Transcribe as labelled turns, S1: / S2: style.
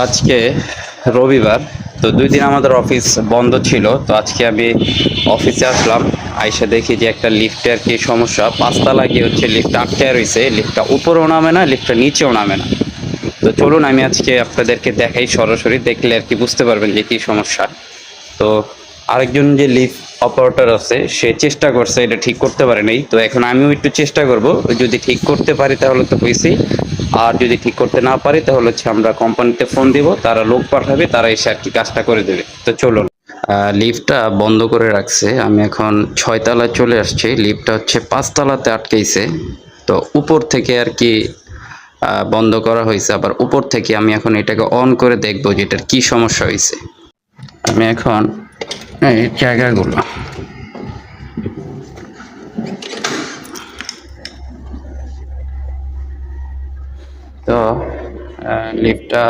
S1: আজকে রবিবার। তো ২ দিন আমাদের অফিস বন্ধ ছিল। তো আজকে আমি অফিসে আসলাম। আইসা দেখি যে একটা লিফটে আরকি সমস্যা। ৫ তলায় গিয়ে হচ্ছে লিফটটা আটকায় রইছে। লিফটটা উপরেও নামে না, লিফটটা নিচেও নামে না। তো চলুন আমি আজকে আপনাদেরকে দেখাই সরাসরি, দেখলে আরকি বুঝতে পারবেন যে কি সমস্যা। তো আরেকজন যে লিফট অপারেটর আছে সে চেষ্টা করছে, এটা ঠিক করতে পারে নাই। তো এখন আমিও একটু চেষ্টা করব। যদি ঠিক করতে পারি তাহলে তো হইছেই। আর যদি ঠিক করতে না পারি তাহলে হচ্ছে আমরা কোম্পানিতে ফোন দিব, তারা লোক পাঠাবে, তারা এসে আরকি কাজটা করে দেবে। তো চলুন। লিফটটা বন্ধ করে রাখছে। আমি এখন ৬ তলায় চলে আসছি। লিফটটা হচ্ছে ৫ তলাতে আটকাইছে। তো উপর থেকে আরকি বন্ধ করা হইছে। আবার উপর থেকে আমি এখন এটাকে অন করে দেখব যে এটার কি সমস্যা হইছে। আমি এখন এই জায়গাগুলো তো লিফটটা